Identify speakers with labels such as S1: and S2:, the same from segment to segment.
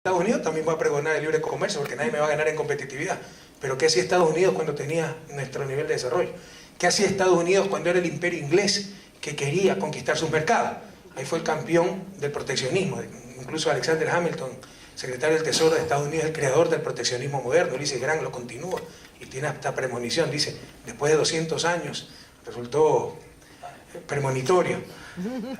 S1: Estados Unidos también voy a pregonar el libre comercio porque nadie me va a ganar en competitividad. Pero ¿qué hacía Estados Unidos cuando tenía nuestro nivel de desarrollo? ¿Qué hacía Estados Unidos cuando era el imperio inglés que quería conquistar sus mercados? Ahí fue el campeón del proteccionismo. Incluso Alexander Hamilton, secretario del Tesoro de Estados Unidos, el creador del proteccionismo moderno. Ulises Grant lo continúa y tiene hasta premonición. Dice, después de 200 años, resultó premonitorio.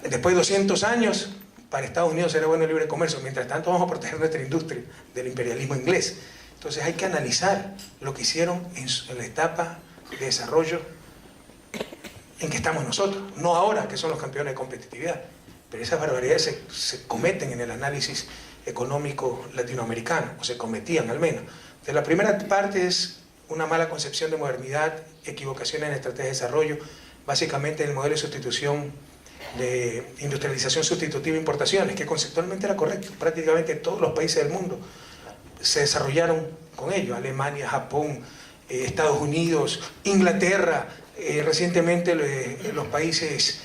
S1: Después de 200 años, para Estados Unidos será bueno el libre comercio. Mientras tanto, vamos a proteger nuestra industria del imperialismo inglés. Entonces hay que analizar lo que hicieron en la etapa de desarrollo en que estamos nosotros. No ahora, que son los campeones de competitividad. Pero esas barbaridades se cometen en el análisis económico latinoamericano, o se cometían al menos. Entonces, la primera parte es una mala concepción de modernidad, equivocaciones en la estrategia de desarrollo, básicamente en el modelo de sustitución, de industrialización sustitutiva e importaciones, que conceptualmente era correcto. Prácticamente todos los países del mundo se desarrollaron con ello. Alemania, Japón, Estados Unidos, Inglaterra, recientemente los países,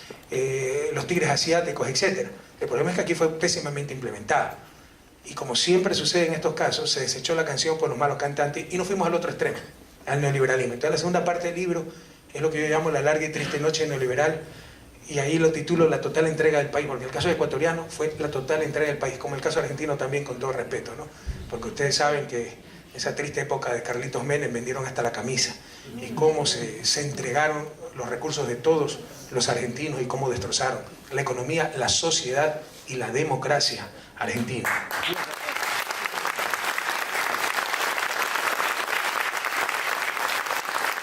S1: los tigres asiáticos, etc. El problema es que aquí fue pésimamente implementado. Y como siempre sucede en estos casos, se desechó la canción por los malos cantantes y nos fuimos al otro extremo, al neoliberalismo. Entonces la segunda parte del libro es lo que yo llamo la larga y triste noche neoliberal, y ahí lo titulo La total entrega del país, porque el caso ecuatoriano fue la total entrega del país, como el caso argentino también, con todo respeto, ¿no? Porque ustedes saben que esa triste época de Carlitos Menem vendieron hasta la camisa, y cómo se entregaron los recursos de todos los argentinos y cómo destrozaron la economía, la sociedad y la democracia argentina.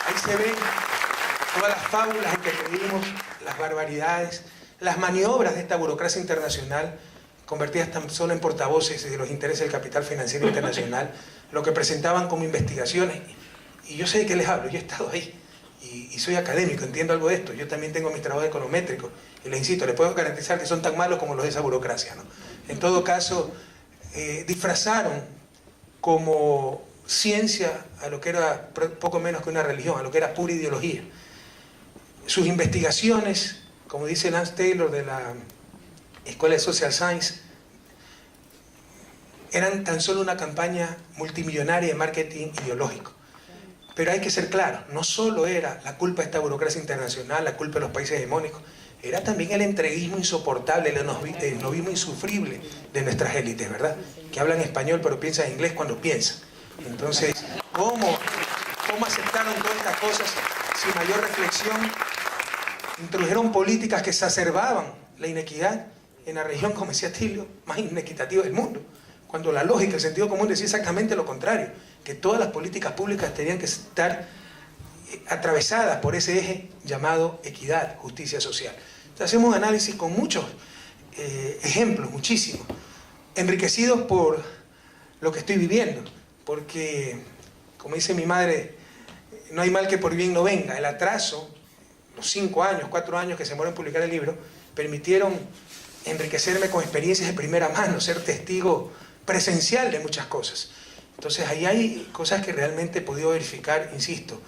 S1: Ahí se ven todas las fábulas en que creímos, las barbaridades, las maniobras de esta burocracia internacional, convertidas tan solo en portavoces de los intereses del capital financiero internacional, lo que presentaban como investigaciones. Y yo sé de qué les hablo, yo he estado ahí, y soy académico, entiendo algo de esto. Yo también tengo mis trabajos econométricos, y les insisto, les puedo garantizar que son tan malos como los de esa burocracia, ¿no? En todo caso, disfrazaron como ciencia a lo que era poco menos que una religión, a lo que era pura ideología. Sus investigaciones, como dice Lance Taylor de la Escuela de Social Science, eran tan solo una campaña multimillonaria de marketing ideológico. Pero hay que ser claro, no solo era la culpa de esta burocracia internacional, la culpa de los países hegemónicos, era también el entreguismo insoportable, el esnovismo insufrible de nuestras élites, ¿verdad? Que hablan español pero piensan inglés cuando piensan. Entonces, ¿cómo aceptaron todas estas cosas sin mayor reflexión? Introdujeron políticas que exacerbaban la inequidad en la región, como decía Tilio, más inequitativa del mundo. Cuando la lógica, el sentido común decía exactamente lo contrario, que todas las políticas públicas tenían que estar atravesadas por ese eje llamado equidad, justicia social. Entonces hacemos un análisis con muchos ejemplos, muchísimos, enriquecidos por lo que estoy viviendo, porque, como dice mi madre, no hay mal que por bien no venga. El atraso, los 5 años, 4 años que se demoró en publicar el libro, permitieron enriquecerme con experiencias de primera mano, ser testigo presencial de muchas cosas. Entonces ahí hay cosas que realmente he podido verificar, insisto,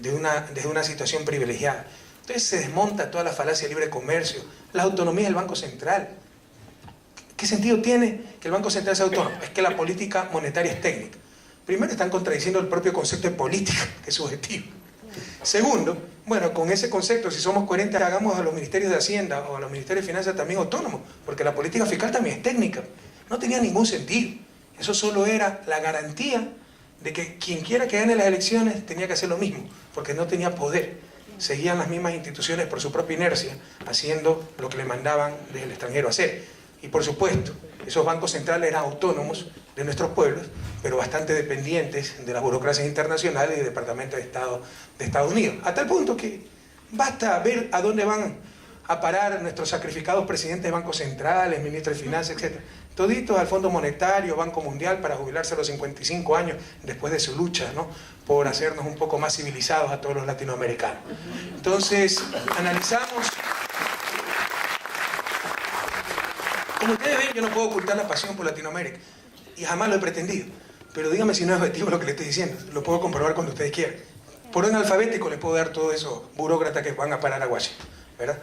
S1: desde una situación privilegiada. Entonces se desmonta toda la falacia del libre comercio, la autonomía del Banco Central. ¿Qué sentido tiene que el Banco Central sea autónomo? Es que la política monetaria es técnica. Primero, están contradiciendo el propio concepto de política, que es subjetivo. Segundo, bueno, con ese concepto, si somos coherentes, hagamos a los ministerios de Hacienda o a los ministerios de Finanzas también autónomos, porque la política fiscal también es técnica. No tenía ningún sentido. Eso solo era la garantía de que quien quiera que gane las elecciones tenía que hacer lo mismo, porque no tenía poder. Seguían las mismas instituciones por su propia inercia, haciendo lo que le mandaban desde el extranjero hacer. Y por supuesto, esos bancos centrales eran autónomos de nuestros pueblos, pero bastante dependientes de las burocracias internacionales y del Departamento de Estado de Estados Unidos. A tal punto que basta ver a dónde van a parar nuestros sacrificados presidentes de bancos centrales, ministros de Finanzas, etc. Toditos al Fondo Monetario, Banco Mundial, para jubilarse a los 55 años después de su lucha, ¿no?, por hacernos un poco más civilizados a todos los latinoamericanos. Entonces, analizamos. Como ustedes ven, yo no puedo ocultar la pasión por Latinoamérica, y jamás lo he pretendido. Pero dígame si no es objetivo lo que le estoy diciendo. Lo puedo comprobar cuando ustedes quieran. Por orden alfabético les puedo dar todo eso, burócratas que van a parar a Washington, ¿verdad?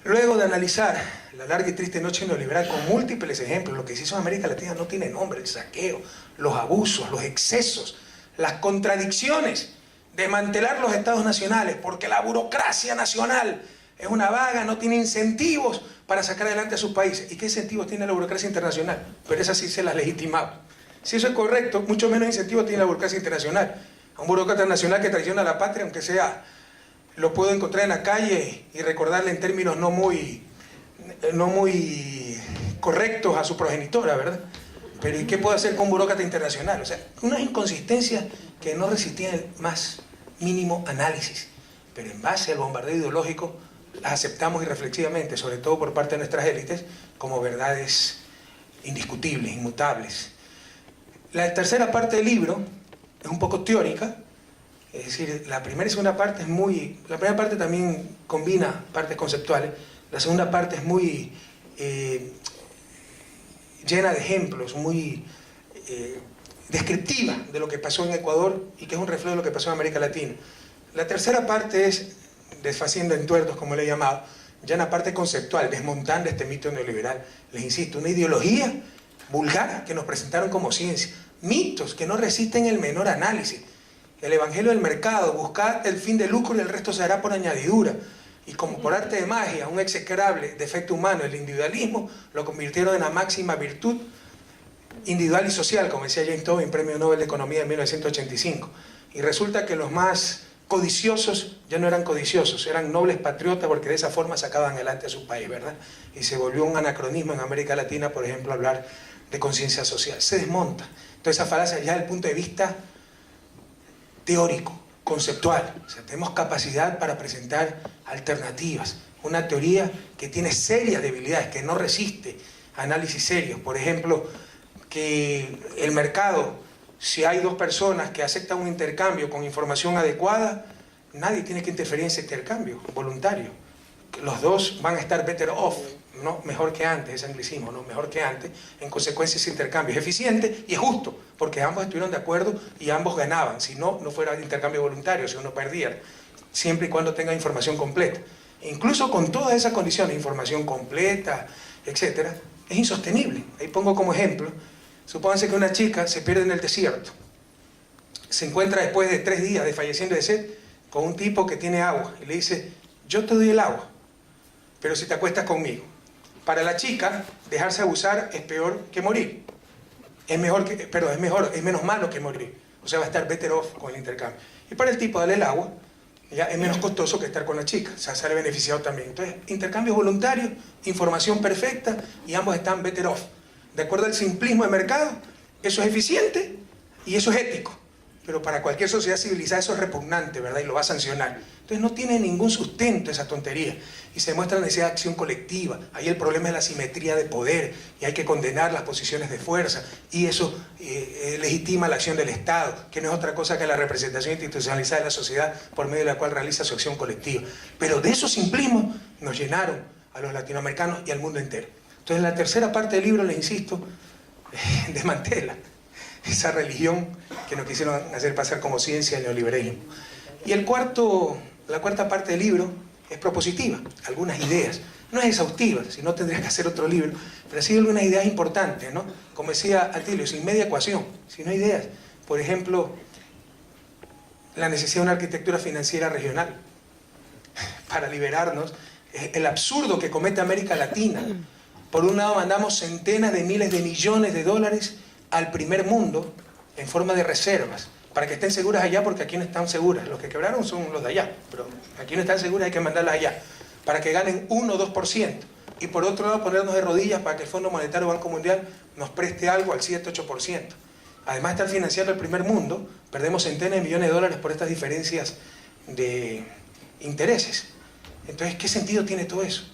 S1: Luego de analizar la larga y triste noche neoliberal con múltiples ejemplos, lo que se hizo en América Latina no tiene nombre: el saqueo, los abusos, los excesos, las contradicciones, desmantelar los estados nacionales, porque la burocracia nacional es una vaga, no tiene incentivos para sacar adelante a sus países. ¿Y qué incentivos tiene la burocracia internacional? Pero esa sí se las legitimaba. Si eso es correcto, mucho menos incentivos tiene la burocracia internacional. A un burócrata nacional que traiciona a la patria, aunque sea, lo puedo encontrar en la calle y recordarle en términos no muy correctos a su progenitora, ¿verdad? Pero ¿y qué puede hacer con un burócrata internacional? O sea, unas inconsistencias que no resistían el más mínimo análisis. Pero en base al bombardeo ideológico, las aceptamos irreflexivamente, sobre todo por parte de nuestras élites, como verdades indiscutibles, inmutables. La tercera parte del libro es un poco teórica, es decir, la primera y segunda parte es muy... La primera parte también combina partes conceptuales, la segunda parte es muy llena de ejemplos, muy descriptiva de lo que pasó en Ecuador y que es un reflejo de lo que pasó en América Latina. La tercera parte es desfaciendo entuertos, como le he llamado, ya en la parte conceptual, desmontando este mito neoliberal. Les insisto, una ideología vulgar que nos presentaron como ciencia, mitos que no resisten el menor análisis. El evangelio del mercado: buscad el fin de lucro y el resto se hará por añadidura. Y como por arte de magia, un execrable defecto humano, el individualismo, lo convirtieron en la máxima virtud individual y social, como decía James Tobin, Premio Nobel de Economía en 1985. Y resulta que los más codiciosos ya no eran codiciosos, eran nobles patriotas, porque de esa forma sacaban adelante a su país, ¿verdad? Y se volvió un anacronismo en América Latina, por ejemplo, hablar de conciencia social. Se desmonta. Entonces esa falacia ya desde el punto de vista teórico, conceptual. O sea, tenemos capacidad para presentar alternativas. Una teoría que tiene serias debilidades, que no resiste análisis serios. Por ejemplo, que el mercado, si hay dos personas que aceptan un intercambio con información adecuada, nadie tiene que interferir en ese intercambio voluntario. Los dos van a estar better off, no mejor que antes, ese anglicismo, no mejor que antes. En consecuencia, ese intercambio es eficiente y es justo, porque ambos estuvieron de acuerdo y ambos ganaban. Si no, no fuera intercambio voluntario, si uno perdiera, siempre y cuando tenga información completa. E incluso con todas esas condiciones, información completa, etcétera, es insostenible. Ahí pongo como ejemplo: supónganse que una chica se pierde en el desierto, se encuentra después de 3 días de falleciendo de sed con un tipo que tiene agua y le dice: yo te doy el agua, pero si te acuestas conmigo. Para la chica, dejarse abusar es peor que morir. Es menos malo que morir. O sea, va a estar better off con el intercambio. Y para el tipo, darle el agua, ya es menos costoso que estar con la chica. O sea, sale beneficiado también. Entonces, intercambio voluntario, información perfecta, y ambos están better off. De acuerdo al simplismo de mercado, eso es eficiente y eso es ético. Pero para cualquier sociedad civilizada eso es repugnante, ¿verdad? Y lo va a sancionar. Entonces no tiene ningún sustento esa tontería. Y se demuestra la necesidad de acción colectiva. Ahí el problema es la asimetría de poder y hay que condenar las posiciones de fuerza. Y eso legitima la acción del Estado, que no es otra cosa que la representación institucionalizada de la sociedad por medio de la cual realiza su acción colectiva. Pero de esos simplismos nos llenaron a los latinoamericanos y al mundo entero. Entonces la tercera parte del libro, les insisto, desmantela esa religión que nos quisieron hacer pasar como ciencia, el neoliberalismo. Y la cuarta parte del libro es propositiva, algunas ideas. No es exhaustiva, si no tendrías que hacer otro libro, pero sí algunas ideas importantes, ¿no? Como decía Atilio, sin media ecuación, sino ideas. Por ejemplo, la necesidad de una arquitectura financiera regional para liberarnos. El absurdo que comete América Latina. Por un lado mandamos centenas de miles de millones de dólares al primer mundo en forma de reservas, para que estén seguras allá, porque aquí no están seguras. Los que quebraron son los de allá, pero aquí no están seguras, hay que mandarlas allá, para que ganen 1 o 2%. Y por otro lado ponernos de rodillas para que el Fondo Monetario Banco Mundial nos preste algo al 7-8%. Además de estar financiando el primer mundo, perdemos centenas de millones de dólares por estas diferencias de intereses. Entonces, ¿qué sentido tiene todo eso?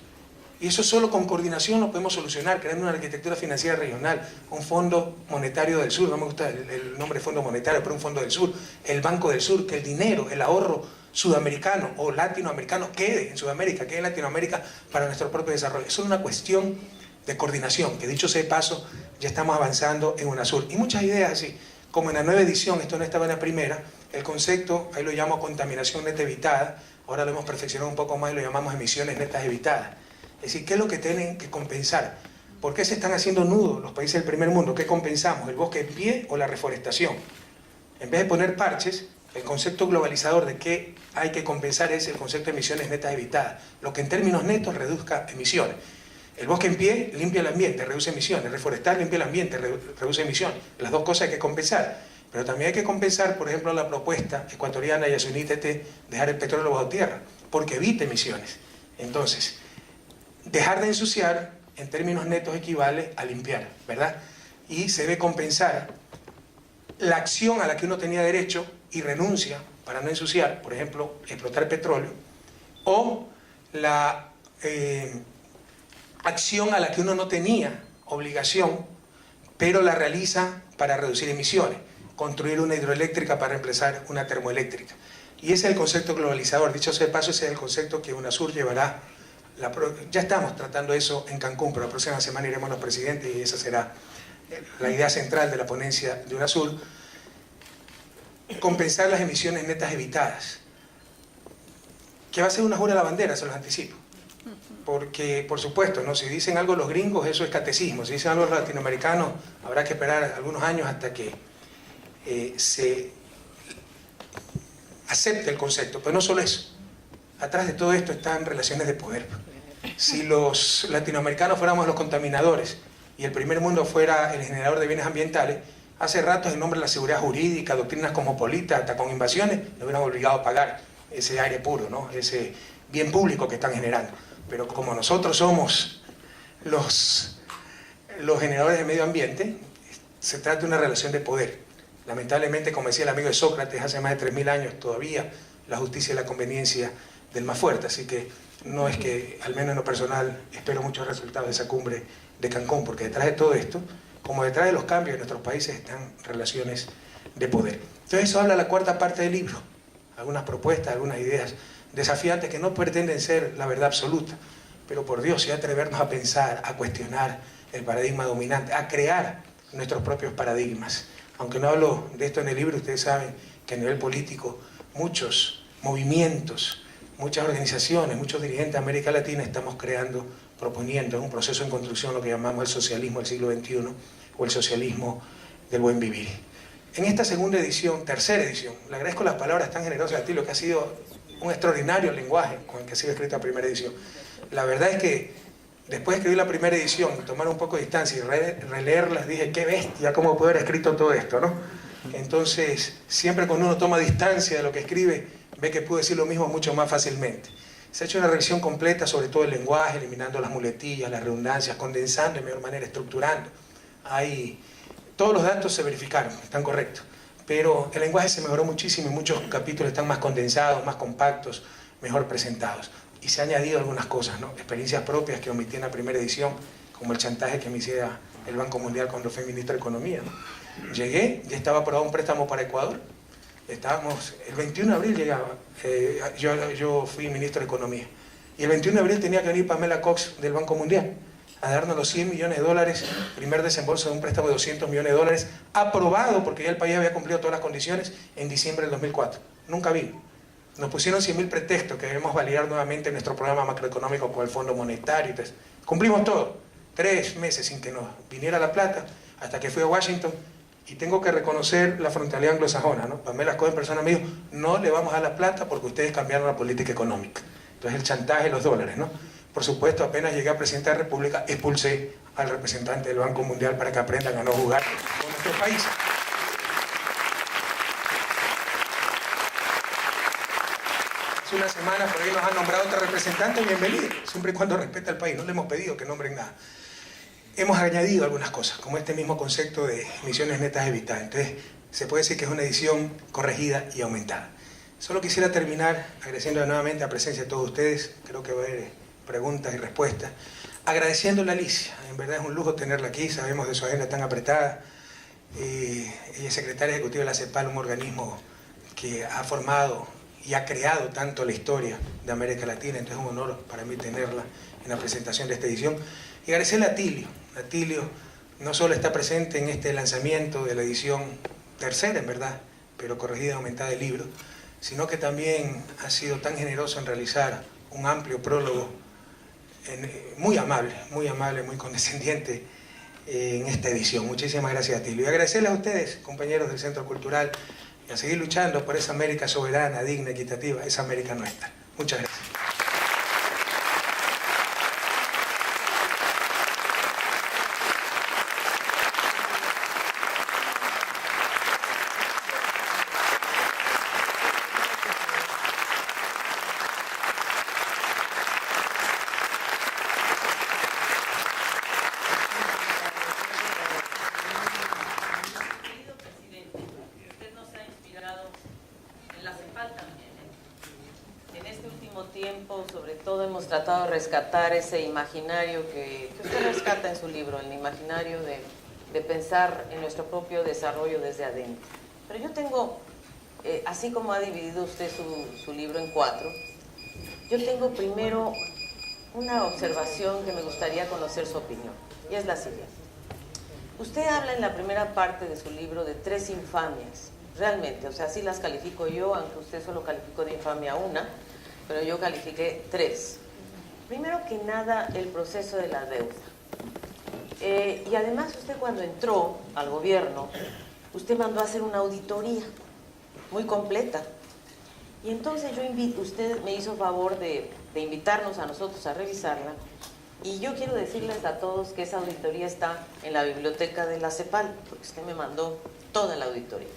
S1: Y eso solo con coordinación lo podemos solucionar, creando una arquitectura financiera regional, un Fondo Monetario del Sur, no me gusta el nombre Fondo Monetario, pero un Fondo del Sur, el Banco del Sur, que el dinero, el ahorro sudamericano o latinoamericano quede en Sudamérica, quede en Latinoamérica para nuestro propio desarrollo. Es una cuestión de coordinación, que dicho sea de paso, ya estamos avanzando en UNASUR. Y muchas ideas así, como en la nueva edición, esto no estaba en la primera, el concepto, ahí lo llamo contaminación neta evitada, ahora lo hemos perfeccionado un poco más y lo llamamos emisiones netas evitadas. Es decir, ¿qué es lo que tienen que compensar? ¿Por qué se están haciendo nudos los países del primer mundo? ¿Qué compensamos? ¿El bosque en pie o la reforestación? En vez de poner parches, el concepto globalizador de qué hay que compensar es el concepto de emisiones netas evitadas, lo que en términos netos reduzca emisiones. El bosque en pie limpia el ambiente, reduce emisiones. Reforestar limpia el ambiente, reduce emisiones. Las dos cosas hay que compensar. Pero también hay que compensar, por ejemplo, la propuesta ecuatoriana y Yasuní de dejar el petróleo bajo tierra, porque evita emisiones. Entonces, dejar de ensuciar, en términos netos, equivale a limpiar, ¿verdad? Y se debe compensar la acción a la que uno tenía derecho y renuncia para no ensuciar, por ejemplo, explotar petróleo, o la acción a la que uno no tenía obligación, pero la realiza para reducir emisiones, construir una hidroeléctrica para reemplazar una termoeléctrica. Y ese es el concepto globalizador. Dicho sea de paso, ese es el concepto que UNASUR llevará. Ya estamos tratando eso en Cancún, pero la próxima semana iremos los presidentes y esa será la idea central de la ponencia de UNASUR. Compensar las emisiones netas evitadas, que va a ser una jura a la bandera, se los anticipo. Porque, por supuesto, ¿no? Si dicen algo los gringos, eso es catecismo. Si dicen algo los latinoamericanos, habrá que esperar algunos años hasta que se acepte el concepto. Pero no solo eso. Atrás de todo esto están relaciones de poder. Si los latinoamericanos fuéramos los contaminadores y el primer mundo fuera el generador de bienes ambientales, hace rato, en nombre de la seguridad jurídica, doctrinas cosmopolitas, hasta con invasiones, nos hubieran obligado a pagar ese aire puro, ¿no? Ese bien público que están generando. Pero como nosotros somos los generadores de medio ambiente, se trata de una relación de poder. Lamentablemente, como decía el amigo de Sócrates hace más de 3000 años, todavía la justicia y la conveniencia del más fuerte. Así que no es que, al menos en lo personal, espero muchos resultados de esa cumbre de Cancún, porque detrás de todo esto, como detrás de los cambios en nuestros países, están relaciones de poder. Entonces eso habla la cuarta parte del libro. Algunas propuestas, algunas ideas desafiantes que no pretenden ser la verdad absoluta, pero por Dios, si atrevernos a pensar, a cuestionar el paradigma dominante, a crear nuestros propios paradigmas. Aunque no hablo de esto en el libro, ustedes saben que a nivel político muchos movimientos, muchas organizaciones, muchos dirigentes de América Latina estamos creando, proponiendo en un proceso en construcción lo que llamamos el socialismo del siglo XXI o el socialismo del buen vivir. En esta segunda edición, tercera edición, le agradezco las palabras tan generosas a ti, lo que ha sido un extraordinario lenguaje con el que ha sido escrita la primera edición. La verdad es que después de escribir la primera edición, tomar un poco de distancia y releerlas, dije, qué bestia, cómo puedo haber escrito todo esto, ¿no? Entonces, siempre cuando uno toma distancia de lo que escribe, ve que puede decir lo mismo mucho más fácilmente. Se ha hecho una revisión completa sobre todo el lenguaje, eliminando las muletillas, las redundancias, condensando de mejor manera, estructurando. Todos los datos se verificaron, están correctos, pero el lenguaje se mejoró muchísimo y muchos capítulos están más condensados, más compactos, mejor presentados. Y se han añadido algunas cosas, ¿no? Experiencias propias que omití en la primera edición, como el chantaje que me hiciera el Banco Mundial cuando fui ministro de Economía, ¿no? Llegué, ya estaba aprobado un préstamo para Ecuador. El 21 de abril llegaba, yo fui ministro de Economía, y el 21 de abril tenía que venir Pamela Cox del Banco Mundial a darnos los $100 millones, primer desembolso de un préstamo de $200 millones, aprobado porque ya el país había cumplido todas las condiciones en diciembre del 2004. Nunca vino. Nos pusieron 100.000 pretextos que debemos validar nuevamente nuestro programa macroeconómico con el Fondo Monetario. Entonces, cumplimos todo. 3 meses sin que nos viniera la plata, hasta que fui a Washington. Y tengo que reconocer la frontalidad anglosajona, ¿no? Pamela Cox en persona me dijo, no le vamos a dar la plata porque ustedes cambiaron la política económica. Entonces el chantaje de los dólares, ¿no? Por supuesto, apenas llegué a presidente de la República, expulsé al representante del Banco Mundial para que aprendan a no jugar con nuestro país. Hace una semana por ahí nos han nombrado otro representante, bienvenido, siempre y cuando respeta al país. No le hemos pedido que nombren nada. Hemos añadido algunas cosas, como este mismo concepto de emisiones netas evitadas. Entonces, se puede decir que es una edición corregida y aumentada. Solo quisiera terminar agradeciendo nuevamente la presencia de todos ustedes. Creo que va a haber preguntas y respuestas. Agradeciéndole a Alicia. En verdad es un lujo tenerla aquí. Sabemos de su agenda tan apretada. Ella es secretaria ejecutiva de la CEPAL, un organismo que ha formado y ha creado tanto la historia de América Latina. Entonces es un honor para mí tenerla en la presentación de esta edición. Y agradecerle a Atilio. Atilio no solo está presente en este lanzamiento de la edición tercera, en verdad, pero corregida y aumentada del libro, sino que también ha sido tan generoso en realizar un amplio prólogo muy amable, muy condescendiente en esta edición. Muchísimas gracias a ti. Y agradecerles a ustedes, compañeros del Centro Cultural, y a seguir luchando por esa América soberana, digna, equitativa, esa América nuestra. Muchas gracias.
S2: Tratado de rescatar ese imaginario que usted rescata en su libro, el imaginario de pensar en nuestro propio desarrollo desde adentro. Pero yo tengo, así como ha dividido usted su libro en 4, yo tengo primero una observación que me gustaría conocer su opinión, y es la siguiente. Usted habla en la primera parte de su libro de 3 infamias, realmente, o sea, así las califico yo, aunque usted solo calificó de infamia una, pero yo califiqué 3. Primero que nada, el proceso de la deuda. Y además usted cuando entró al gobierno, usted mandó a hacer una auditoría muy completa. Y entonces usted me hizo favor de invitarnos a nosotros a revisarla. Y yo quiero decirles a todos que esa auditoría está en la biblioteca de la CEPAL, porque usted me mandó toda la auditoría.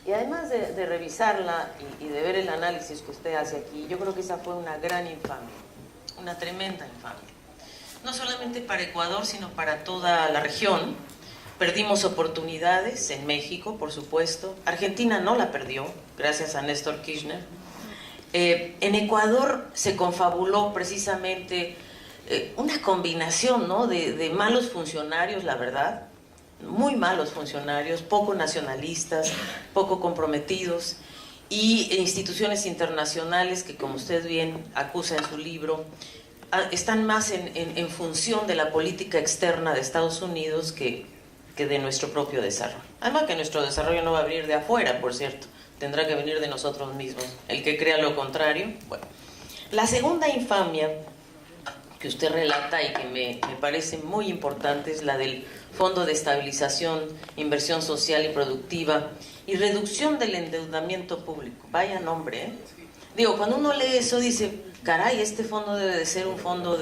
S2: Y además de revisarla y de ver el análisis que usted hace aquí, yo creo que esa fue una gran infamia, una tremenda infamia. No solamente para Ecuador, sino para toda la región. Perdimos oportunidades en México, por supuesto. Argentina no la perdió, gracias a Néstor Kirchner. En Ecuador se confabuló precisamente una combinación, ¿no?, de malos funcionarios, la verdad, muy malos funcionarios, poco nacionalistas, poco comprometidos, y instituciones internacionales que, como usted bien acusa en su libro, están más en función de la política externa de Estados Unidos que de nuestro propio desarrollo. Además que nuestro desarrollo no va a venir de afuera, por cierto, tendrá que venir de nosotros mismos. El que crea lo contrario, bueno. La segunda infamia que usted relata y que me parece muy importante es la del Fondo de Estabilización, Inversión Social y Productiva y Reducción del Endeudamiento Público. Vaya nombre, ¿eh? Digo, cuando uno lee eso dice, caray, este fondo debe de ser un fondo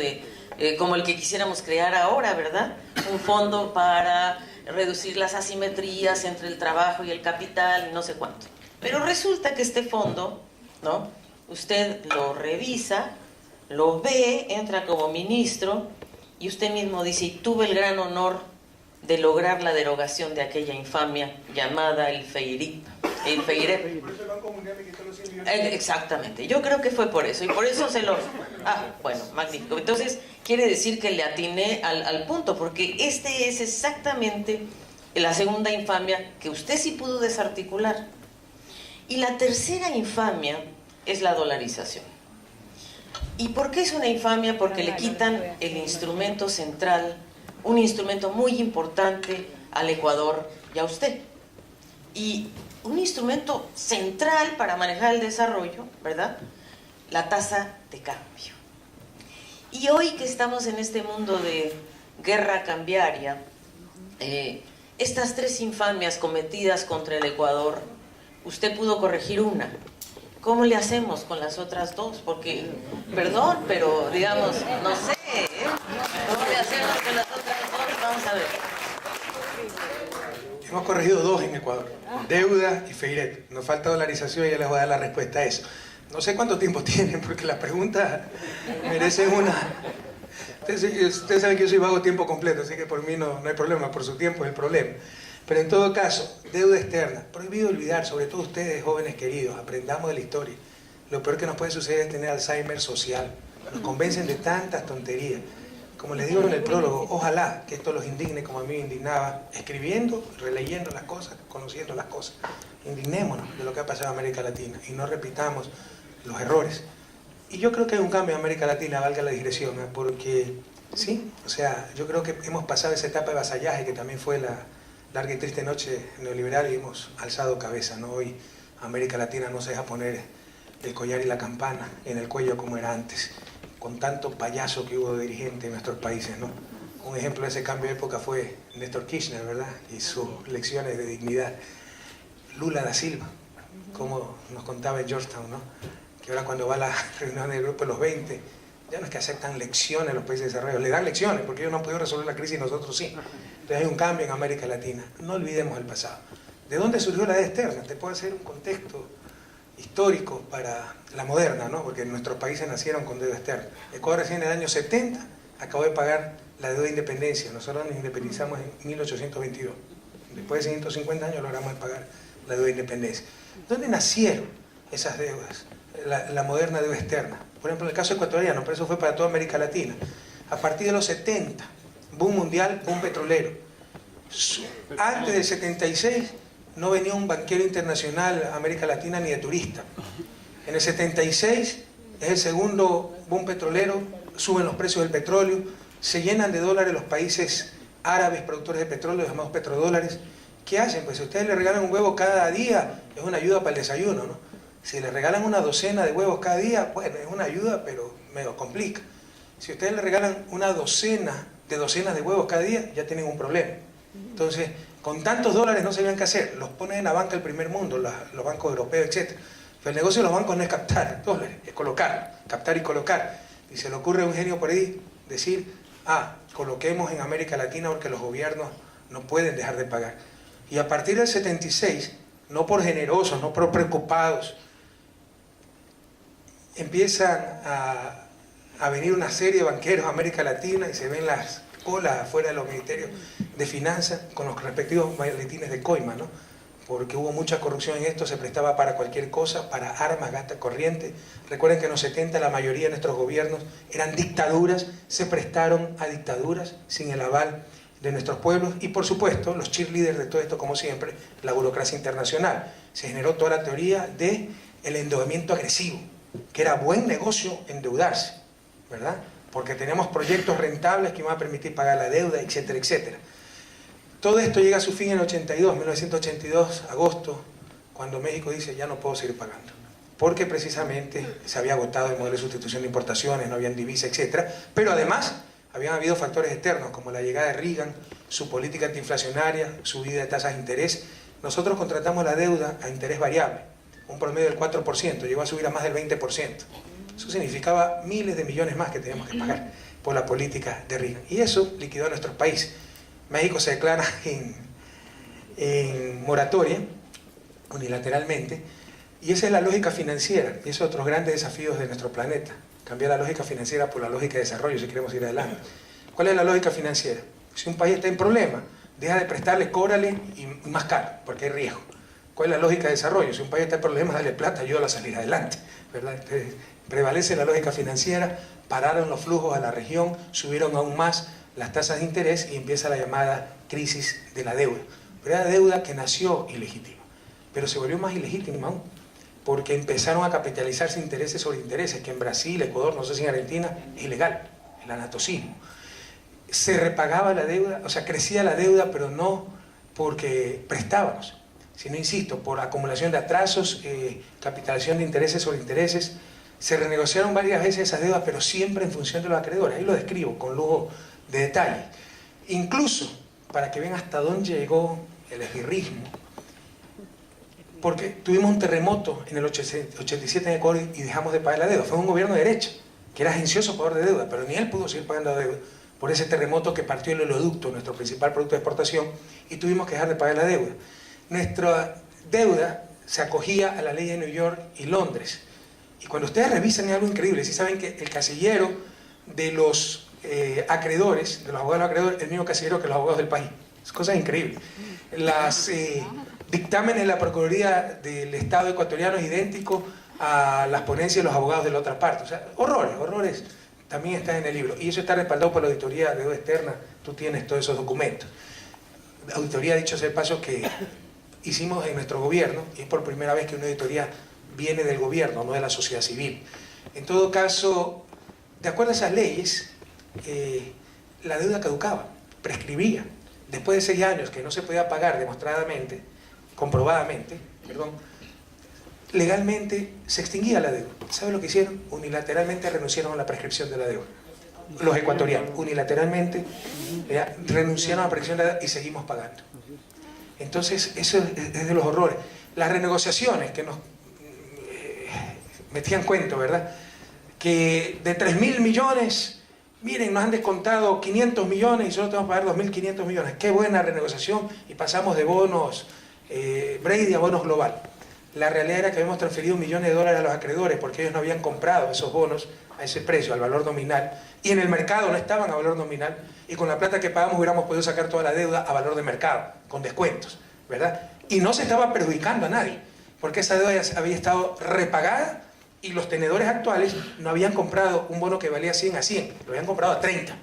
S2: como el que quisiéramos crear ahora, ¿verdad? Un fondo para reducir las asimetrías entre el trabajo y el capital y no sé cuánto. Pero resulta que este fondo, ¿no?, usted lo revisa, lo ve, entra como ministro y usted mismo dice, y tuve el gran honor de lograr la derogación de aquella infamia llamada el FEIRIP. El FEIREP.
S1: Por eso el Banco Mundial me quitó los 100 millones.
S2: Exactamente, yo creo que fue por eso, y por eso se lo... Ah, bueno, magnífico. Entonces, quiere decir que le atiné al punto, porque este es exactamente la segunda infamia que usted sí pudo desarticular. Y la tercera infamia es la dolarización. ¿Y por qué es una infamia? Porque le quitan el instrumento central, un instrumento muy importante al Ecuador y a usted. Y un instrumento central para manejar el desarrollo, ¿verdad? La tasa de cambio. Y hoy que estamos en este mundo de guerra cambiaria, estas 3 infamias cometidas contra el Ecuador, usted pudo corregir una. ¿Cómo le hacemos con las otras 2? Porque, perdón, pero digamos, no sé, ¿cómo le hacemos con las otras 2? Vamos a ver.
S1: Hemos corregido 2 en Ecuador, deuda y FEIREP. Nos falta dolarización y ya les voy a dar la respuesta a eso. No sé cuánto tiempo tienen, porque las preguntas merecen una... Ustedes saben que yo soy vago tiempo completo, así que por mí no hay problema, por su tiempo es el problema. Pero en todo caso, deuda externa, prohibido olvidar, sobre todo ustedes jóvenes queridos, aprendamos de la historia. Lo peor que nos puede suceder es tener Alzheimer social. Nos convencen de tantas tonterías. Como les digo en el prólogo, ojalá que esto los indigne como a mí me indignaba, escribiendo, releyendo las cosas, conociendo las cosas. Indignémonos de lo que ha pasado en América Latina y no repitamos los errores. Y yo creo que hay un cambio en América Latina, valga la digresión, ¿eh? Porque sí, o sea, yo creo que hemos pasado esa etapa de vasallaje que también fue la larga y triste noche neoliberal y hemos alzado cabeza, ¿no? Hoy América Latina no se deja poner el collar y la campana en el cuello como era antes. con tanto payaso que hubo de dirigente en nuestros países, ¿no? Un ejemplo de ese cambio de época fue Néstor Kirchner, ¿verdad? Y sus lecciones de dignidad. Lula da Silva, como nos contaba en Georgetown, ¿no? Que ahora cuando va a la reunión del grupo de los 20, ya no es que aceptan lecciones a los países de desarrollo, le dan lecciones porque ellos no han podido resolver la crisis y nosotros sí. Entonces hay un cambio en América Latina. No olvidemos el pasado. ¿De dónde surgió la deuda externa? Te puedo hacer un contexto histórico para la moderna, ¿no? Porque nuestros países nacieron con deuda externa. Ecuador recién en el año 70 acabó de pagar la deuda de independencia. Nosotros nos independizamos en 1822. Después de 150 años logramos pagar la deuda de independencia. ¿Dónde nacieron esas deudas? La moderna deuda externa. Por ejemplo, en el caso ecuatoriano, pero eso fue para toda América Latina. A partir de los 70, boom mundial, boom petrolero. Antes del 76 no venía un banquero internacional a América Latina ni de turista. En el 76 es el segundo boom petrolero, suben los precios del petróleo, se llenan de dólares los países árabes productores de petróleo, los llamados petrodólares. ¿Qué hacen? Pues si ustedes le regalan un huevo cada día, es una ayuda para el desayuno, ¿no? Si le regalan una docena de huevos cada día, bueno, es una ayuda, pero medio complica. Si ustedes le regalan una docena de docenas de huevos cada día, ya tienen un problema. Entonces, con tantos dólares no sabían qué hacer. Los ponen en la banca del primer mundo, los bancos europeos, etc. Pero el negocio de los bancos no es captar dólares, es colocar, captar y colocar. Y se le ocurre a un genio por ahí decir, coloquemos en América Latina porque los gobiernos no pueden dejar de pagar. Y a partir del 76, no por generosos, no por preocupados, empiezan a venir una serie de banqueros a América Latina y se ven las colas afuera de los ministerios de finanzas con los respectivos maletines de coima, ¿no? Porque hubo mucha corrupción en esto, se prestaba para cualquier cosa, para armas, gasta corriente. Recuerden que en los 70 la mayoría de nuestros gobiernos eran dictaduras, se prestaron a dictaduras sin el aval de nuestros pueblos y por supuesto los cheerleaders de todo esto, como siempre, la burocracia internacional. Se generó toda la teoría del endeudamiento agresivo, que era buen negocio endeudarse, ¿verdad? Porque tenemos proyectos rentables que iban a permitir pagar la deuda, etcétera, etcétera. Todo esto llega a su fin en 1982, agosto, cuando México dice, ya no puedo seguir pagando. Porque precisamente se había agotado el modelo de sustitución de importaciones, no habían divisa, etcétera. Pero además, habían habido factores externos, como la llegada de Reagan, su política antiinflacionaria, subida de tasas de interés. Nosotros contratamos la deuda a interés variable, un promedio del 4%, llegó a subir a más del 20%. Eso significaba miles de millones más que teníamos que pagar por la política de Reagan. Y eso liquidó a nuestros países. México se declara en moratoria, unilateralmente, y esa es la lógica financiera, y esos son otros grandes desafíos de nuestro planeta. Cambiar la lógica financiera por la lógica de desarrollo si queremos ir adelante. ¿Cuál es la lógica financiera? Si un país está en problema, deja de prestarle, cóbrale y más caro, porque hay riesgo. ¿Cuál es la lógica de desarrollo? Si un país está en problemas, dale plata, ayúdalo a salir adelante, ¿verdad? Entonces, prevalece la lógica financiera, pararon los flujos a la región, subieron aún más las tasas de interés y empieza la llamada crisis de la deuda. Pero era deuda que nació ilegítima, pero se volvió más ilegítima aún, porque empezaron a capitalizarse intereses sobre intereses, que en Brasil, Ecuador, no sé si en Argentina, es ilegal, el anatocismo. Se repagaba la deuda, o sea, crecía la deuda, pero no porque prestábamos, sino, insisto, por acumulación de atrasos, capitalización de intereses sobre intereses. Se renegociaron varias veces esas deudas, pero siempre en función de los acreedores. Ahí lo describo con lujo de detalle. Incluso, para que vean hasta dónde llegó el esbirrismo, porque tuvimos un terremoto en el 87 en Ecuador y dejamos de pagar la deuda. Fue un gobierno de derecha, que era agencioso pagador de deuda, pero ni él pudo seguir pagando la deuda por ese terremoto que partió el oleoducto, nuestro principal producto de exportación, y tuvimos que dejar de pagar la deuda. Nuestra deuda se acogía a la ley de New York y Londres. Y cuando ustedes revisan es algo increíble, sí saben que el casillero de los acreedores, de los abogados de los acreedores, es el mismo casillero que los abogados del país. Es cosa increíble. Las dictámenes de la Procuraduría del Estado ecuatoriano es idéntico a las ponencias de los abogados de la otra parte. O sea, horrores. También están en el libro. Y eso está respaldado por la auditoría de deuda externa. Tú tienes todos esos documentos. La auditoría, dicho sea de paso, que hicimos en nuestro gobierno, y es por primera vez que una auditoría viene del gobierno, no de la sociedad civil. En todo caso, de acuerdo a esas leyes, la deuda caducaba, prescribía. Después de 6 años que no se podía pagar comprobadamente, legalmente se extinguía la deuda. ¿Sabe lo que hicieron? Unilateralmente renunciaron a la prescripción de la deuda. Los ecuatorianos, unilateralmente, renunciaron a la prescripción de la deuda y seguimos pagando. Entonces, eso es de los horrores. Las renegociaciones que nos metían cuento, ¿verdad? Que de 3.000 millones, miren, nos han descontado 500 millones y solo tenemos que pagar 2.500 millones. Qué buena renegociación, y pasamos de bonos Brady a bonos global. La realidad era que habíamos transferido millones de dólares a los acreedores porque ellos no habían comprado esos bonos a ese precio, al valor nominal, y en el mercado no estaban a valor nominal, y con la plata que pagamos hubiéramos podido sacar toda la deuda a valor de mercado, con descuentos, ¿verdad? Y no se estaba perjudicando a nadie, porque esa deuda había estado repagada y los tenedores actuales no habían comprado un bono que valía 100 a 100, lo habían comprado a 30.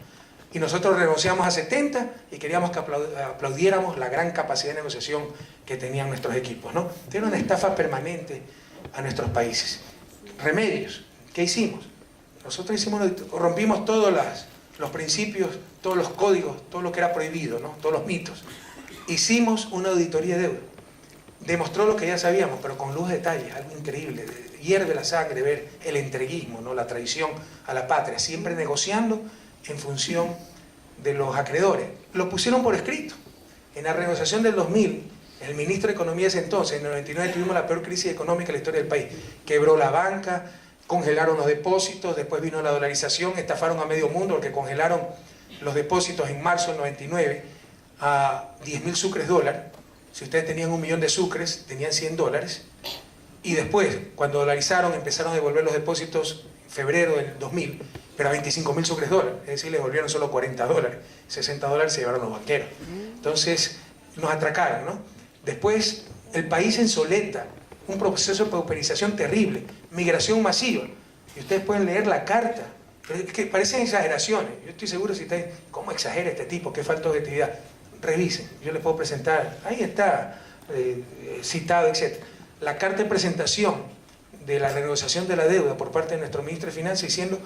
S1: Y nosotros renunciamos a 70 y queríamos que aplaudiéramos la gran capacidad de negociación que tenían nuestros equipos, ¿no? Tiene una estafa permanente a nuestros países. Remedios. ¿Qué hicimos? Nosotros rompimos todos los principios, todos los códigos, todo lo que era prohibido, ¿no? Todos los mitos. Hicimos una auditoría de deuda. Demostró lo que ya sabíamos, pero con luz de detalles, algo increíble. Hierve la sangre ver el entreguismo, ¿no? La traición a la patria, siempre negociando en función de los acreedores. Lo pusieron por escrito. En la renegociación del 2000, el ministro de Economía de ese entonces, en el 99 tuvimos la peor crisis económica de la historia del país. Quebró la banca, congelaron los depósitos, después vino la dolarización, estafaron a medio mundo porque congelaron los depósitos en marzo del 99 a 10.000 sucres dólar. Si ustedes tenían 1 millón de sucres, tenían 100 dólares. Y después, cuando dolarizaron, empezaron a devolver los depósitos en febrero del 2000, pero a 25.000 sucres dólar, es decir, les devolvieron solo 40 dólares, 60 dólares se llevaron los banqueros. Entonces, nos atracaron, ¿no? Después, el país en soleta, un proceso de pauperización terrible, migración masiva, y ustedes pueden leer la carta, pero es que parecen exageraciones. Yo estoy seguro si ustedes, ¿cómo exagera este tipo? ¿Qué falta de objetividad? Revisen, yo les puedo presentar, ahí está, citado, etc. La carta de presentación de la renegociación de la deuda por parte de nuestro ministro de Finanzas diciendo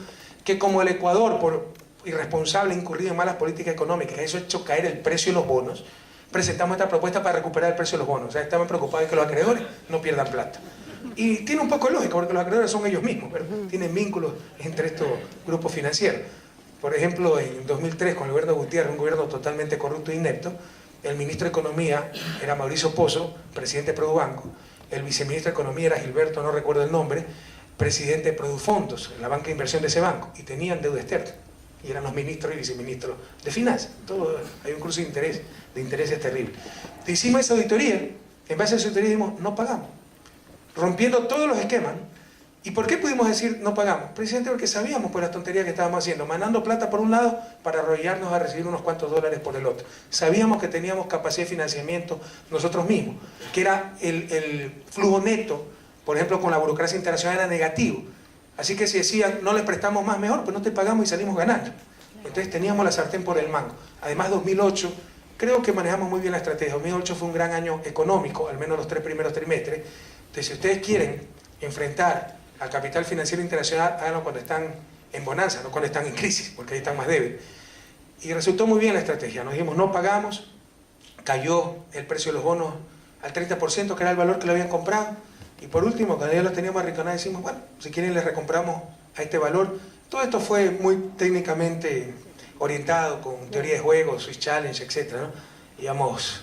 S1: que como el Ecuador, por irresponsable, incurrido en malas políticas económicas, eso ha hecho caer el precio de los bonos, presentamos esta propuesta para recuperar el precio de los bonos. O sea, estaban preocupados de que los acreedores no pierdan plata. Y tiene un poco de lógica, porque los acreedores son ellos mismos, pero tienen vínculos entre estos grupos financieros. Por ejemplo, en 2003, con el gobierno de Gutiérrez, un gobierno totalmente corrupto e inepto, el ministro de Economía era Mauricio Pozo, presidente de Produbanco, el viceministro de Economía era Gilberto, no recuerdo el nombre, presidente de Produfondos, la banca de inversión de ese banco, y tenían deuda externa, y eran los ministros y viceministros de Finanzas. Todo, hay un cruce de intereses terrible. Hicimos esa auditoría, en base a esa auditoría dijimos, no pagamos, rompiendo todos los esquemas, ¿no? ¿Y por qué pudimos decir no pagamos? Precisamente porque sabíamos por las tonterías que estábamos haciendo, mandando plata por un lado para arrollarnos a recibir unos cuantos dólares por el otro. Sabíamos que teníamos capacidad de financiamiento nosotros mismos, que era el flujo neto, por ejemplo, con la burocracia internacional era negativo. Así que si decían, no les prestamos más, mejor, pues no te pagamos y salimos ganando. Entonces teníamos la sartén por el mango. Además, 2008, creo que manejamos muy bien la estrategia. 2008 fue un gran año económico, al menos los 3 primeros trimestres. Entonces, si ustedes quieren enfrentar al capital financiero internacional, háganlo cuando están en bonanza, no cuando están en crisis, porque ahí están más débiles. Y resultó muy bien la estrategia. Nos dijimos, no pagamos, cayó el precio de los bonos al 30%, que era el valor que lo habían comprado. Y por último, cuando ya los teníamos arrinconados, decimos, bueno, si quieren les recompramos a este valor. Todo esto fue muy técnicamente orientado con teoría de juegos, Swiss Challenge, etc., ¿no? Digamos,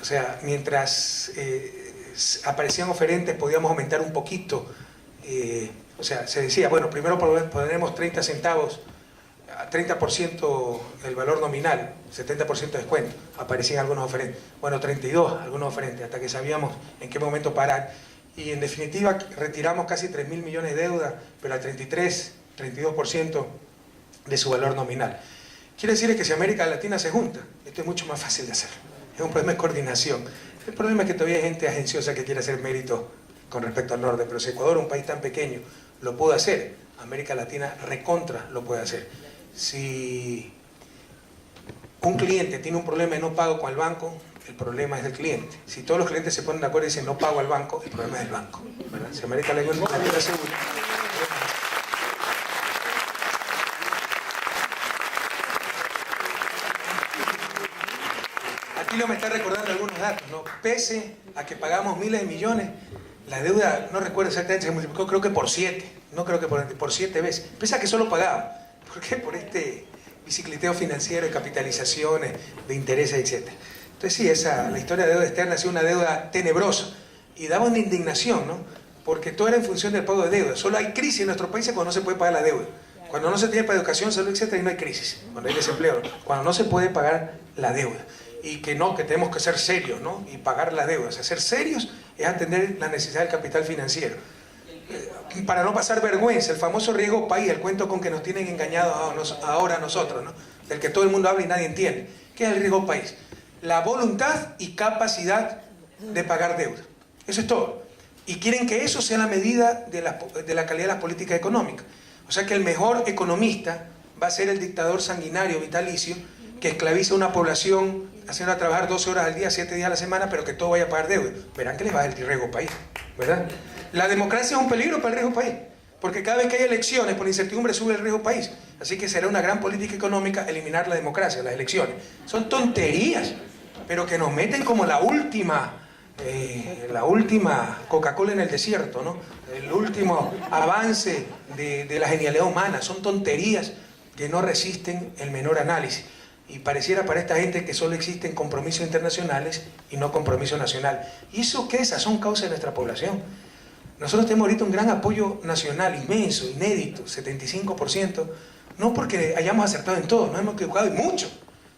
S1: o sea, mientras aparecían oferentes podíamos aumentar un poquito. O sea, se decía, bueno, primero pondremos 30 centavos, 30% el valor nominal, 70% de descuento. Aparecían algunos oferentes. Bueno, 32, algunos oferentes, hasta que sabíamos en qué momento parar. Y en definitiva retiramos casi 3.000 millones de deuda, pero al 32% de su valor nominal. Quiere decir que si América Latina se junta, esto es mucho más fácil de hacer. Es un problema de coordinación. El problema es que todavía hay gente agenciosa que quiere hacer mérito con respecto al norte, pero si Ecuador, un país tan pequeño, lo puede hacer, América Latina recontra lo puede hacer. Si un cliente tiene un problema de no pago con el banco, el problema es del cliente. Si todos los clientes se ponen de acuerdo y dicen no pago al banco, el problema es del banco, ¿verdad? Si América Latina segura. Aquí me está recordando algunos datos, ¿no? Pese a que pagamos miles de millones, la deuda, no recuerdo exactamente, se multiplicó creo que por 7, no creo que por 7 veces, pese a que solo pagaba. ¿Por qué? Por este bicicleteo financiero, de capitalizaciones, de intereses, etc. Entonces sí, la historia de deuda externa ha sido una deuda tenebrosa y daba una indignación, ¿no? Porque todo era en función del pago de deuda. Solo hay crisis en nuestros países cuando no se puede pagar la deuda. Cuando no se tiene para educación, salud, etc., y no hay crisis. Cuando hay desempleo, ¿no? Cuando no se puede pagar la deuda. Y que no, que tenemos que ser serios, ¿no? Y pagar la deuda. O sea, ser serios es atender la necesidad del capital financiero. Para no pasar vergüenza, el famoso riesgo país, el cuento con que nos tienen engañados ahora a nosotros, ¿no? Del que todo el mundo habla y nadie entiende. ¿Qué es el riesgo país? La voluntad y capacidad de pagar deuda. Eso es todo. Y quieren que eso sea la medida de la calidad de las políticas económicas. O sea que el mejor economista va a ser el dictador sanguinario, vitalicio, que esclaviza a una población haciendo trabajar 12 horas al día, 7 días a la semana, pero que todo vaya a pagar deuda. Verán que les va el riesgo país, ¿verdad? La democracia es un peligro para el riesgo país, porque cada vez que hay elecciones, por incertidumbre sube el riesgo país. Así que será una gran política económica eliminar la democracia, las elecciones. Son tonterías, pero que nos meten como la última Coca-Cola en el desierto, ¿no? El último avance de la genialidad humana. Son tonterías que no resisten el menor análisis. Y pareciera para esta gente que solo existen compromisos internacionales y no compromiso nacional. ¿Y eso qué es? Son causas de nuestra población. Nosotros tenemos ahorita un gran apoyo nacional, inmenso, inédito, 75%, no porque hayamos acertado en todo, nos hemos equivocado en mucho.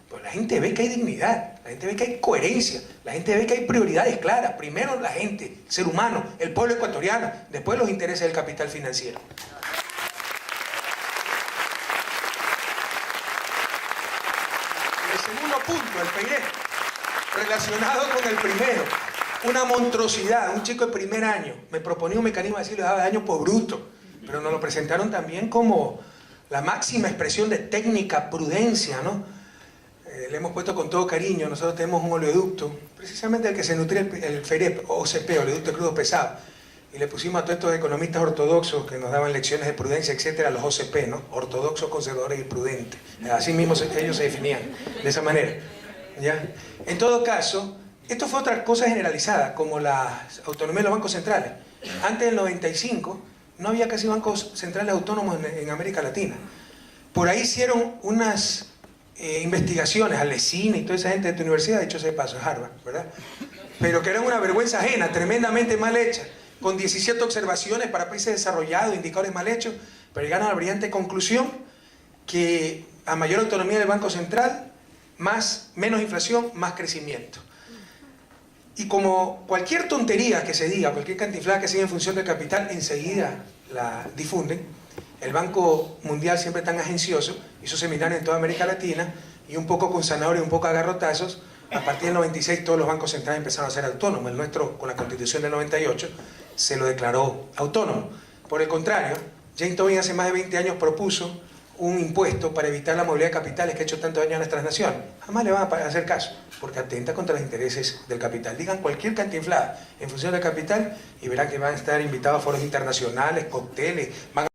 S1: Pero la gente ve que hay dignidad, la gente ve que hay coherencia, la gente ve que hay prioridades claras. Primero la gente, el ser humano, el pueblo ecuatoriano, después los intereses del capital financiero. El segundo punto, el PIB, relacionado con el primero, una monstruosidad. Un chico de primer año me proponía un mecanismo así, le daba daño por bruto, pero nos lo presentaron también como la máxima expresión de técnica, prudencia, ¿no? Le hemos puesto con todo cariño. Nosotros tenemos un oleoducto, precisamente el que se nutría el FEREP, OCP, oleoducto de crudo pesado, y le pusimos a todos estos economistas ortodoxos que nos daban lecciones de prudencia, etcétera, los OCP, ¿no? Ortodoxos, conservadores y prudentes. Así mismo ellos se definían, de esa manera, ¿ya? En todo caso, esto fue otra cosa generalizada, como la autonomía de los bancos centrales. Antes del 95, no había casi bancos centrales autónomos en América Latina. Por ahí hicieron unas investigaciones, Alesina y toda esa gente de tu universidad, dicho sea de paso, Harvard, ¿verdad? Pero que eran una vergüenza ajena, tremendamente mal hecha, con 17 observaciones para países desarrollados, indicadores mal hechos, pero llegaron a la brillante conclusión que a mayor autonomía del Banco Central, menos inflación, más crecimiento. Y como cualquier tontería que se diga, cualquier cantinflada que se diga en función del capital, enseguida la difunden. El Banco Mundial, siempre tan agencioso, hizo seminarios en toda América Latina, y un poco con zanahoria y un poco a garrotazos, a partir del 96 todos los bancos centrales empezaron a ser autónomos. El nuestro, con la Constitución del 98, se lo declaró autónomo. Por el contrario, Jane Tobin hace más de 20 años propuso un impuesto para evitar la movilidad de capitales que ha hecho tanto daño a nuestras naciones. Jamás le van a hacer caso, porque atenta contra los intereses del capital. Digan cualquier cantinflada en función del capital y verán que van a estar invitados a foros internacionales, cócteles, van